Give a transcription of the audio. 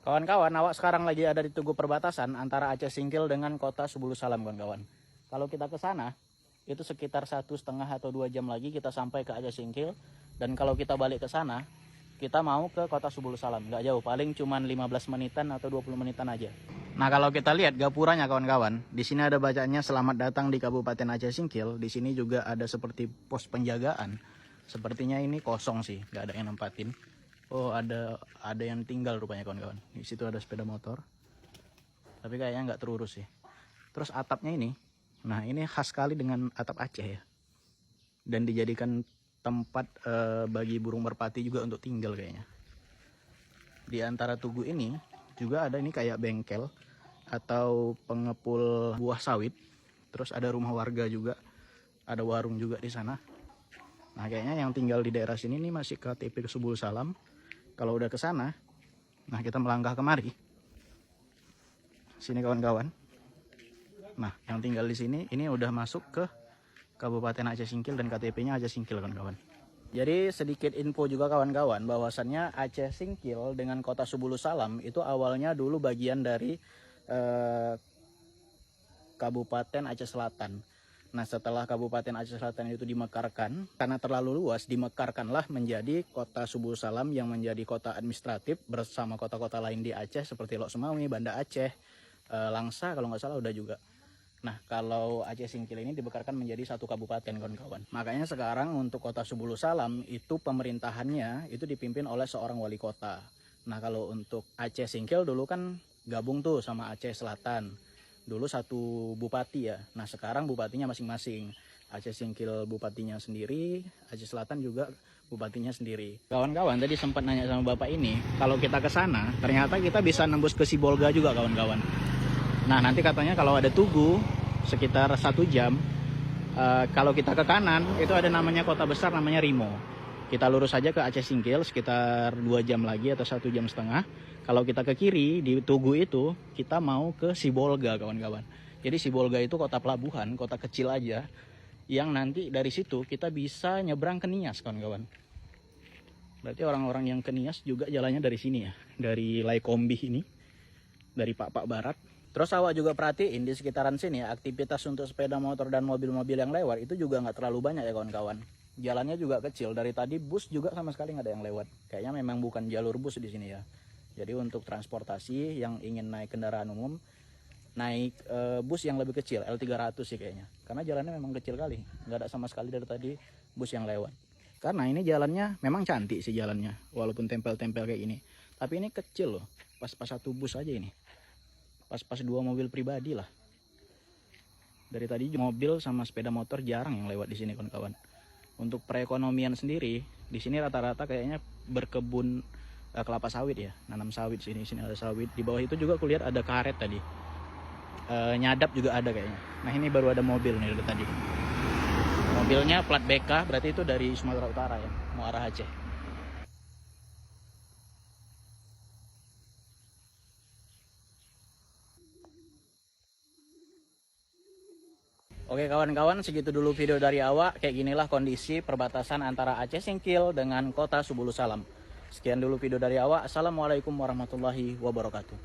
Kawan-kawan, awak sekarang lagi ada di tugu perbatasan antara Aceh Singkil dengan kota Subulu Salam, kawan-kawan. Kalau kita ke sana, itu sekitar 1,5 atau 2 jam lagi kita sampai ke Aceh Singkil. Dan kalau kita balik ke sana, kita mau ke kota Subulu Salam. Nggak jauh, paling cuma 15 menitan atau 20 menitan aja. Nah, kalau kita lihat gapuranya, kawan-kawan, di sini ada bacanya selamat datang di Kabupaten Aceh Singkil. Di sini juga ada seperti pos penjagaan. Sepertinya ini kosong sih, nggak ada yang nempatin. Oh, ada yang tinggal rupanya, kawan-kawan. Di situ ada sepeda motor. Tapi kayaknya nggak terurus sih. Terus atapnya ini. Nah, ini khas sekali dengan atap Aceh ya. Dan dijadikan tempat bagi burung merpati juga untuk tinggal kayaknya. Di antara tugu ini juga ada ini kayak bengkel atau pengepul buah sawit. Terus ada rumah warga juga. Ada warung juga di sana. Nah, kayaknya yang tinggal di daerah sini nih masih KTP Subulu Salam. Kalau udah ke sana, nah kita melangkah kemari. Sini kawan-kawan. Nah, yang tinggal di sini ini udah masuk ke Kabupaten Aceh Singkil dan KTP-nya Aceh Singkil, kawan-kawan. Jadi sedikit info juga kawan-kawan, bahwasannya Aceh Singkil dengan kota Subulu Salam itu awalnya dulu bagian dari Kabupaten Aceh Selatan. Nah, setelah Kabupaten Aceh Selatan itu dimekarkan, karena terlalu luas, dimekarkanlah menjadi kota Subulu Salam yang menjadi kota administratif bersama kota-kota lain di Aceh seperti Lok Sumawi, Banda Aceh, Langsa kalau nggak salah udah juga. Nah, kalau Aceh Singkil ini dibekarkan menjadi satu kabupaten, kawan-kawan. Makanya sekarang untuk kota Subulu Salam itu pemerintahannya itu dipimpin oleh seorang wali kota. Nah, kalau untuk Aceh Singkil dulu kan gabung tuh sama Aceh Selatan. Dulu satu bupati ya. Nah, sekarang bupatinya masing-masing. Aceh Singkil bupatinya sendiri, Aceh Selatan juga bupatinya sendiri. Kawan-kawan tadi sempat nanya sama bapak ini, kalau kita ke sana, ternyata kita bisa nembus ke Sibolga juga, kawan-kawan. Nah, nanti katanya kalau ada tugu sekitar 1 jam, kalau kita ke kanan itu ada namanya kota besar namanya Rimo. Kita lurus saja ke Aceh Singkil sekitar 2 jam lagi atau 1,5 jam. Kalau kita ke kiri di Tugu itu kita mau ke Sibolga, kawan-kawan. Jadi Sibolga itu kota pelabuhan, kota kecil aja yang nanti dari situ kita bisa nyebrang ke Nias, kawan-kawan. Berarti orang-orang yang ke Nias juga jalannya dari sini ya, dari Laikombi ini, dari Pak Barat. Terus awak juga perhatiin di sekitaran sini ya, aktivitas untuk sepeda motor dan mobil-mobil yang lewat itu juga nggak terlalu banyak ya, kawan-kawan. Jalannya juga kecil, dari tadi bus juga sama sekali nggak ada yang lewat. Kayaknya memang bukan jalur bus di sini ya. Jadi untuk transportasi yang ingin naik kendaraan umum, naik bus yang lebih kecil, L300 sih kayaknya. Karena jalannya memang kecil kali, nggak ada sama sekali dari tadi bus yang lewat. Karena ini jalannya memang cantik sih jalannya, walaupun tempel-tempel kayak gini. Tapi ini kecil loh, pas-pas satu bus aja ini. Pas-pas 2 mobil pribadi lah. Dari tadi mobil sama sepeda motor jarang yang lewat di sini, kawan-kawan. Untuk perekonomian sendiri, di sini rata-rata kayaknya berkebun kelapa sawit ya, nanam sawit sini ada sawit. Di bawah itu juga kulihat ada karet tadi. Nyadap juga ada kayaknya. Nah, ini baru ada mobil nih dari tadi. Mobilnya plat BK, berarti itu dari Sumatera Utara ya, mau arah Aceh. Oke kawan-kawan, segitu dulu video dari awak. Kayak ginilah kondisi perbatasan antara Aceh Singkil dengan kota Subulu Salam. Sekian dulu video dari awak. Assalamualaikum warahmatullahi wabarakatuh.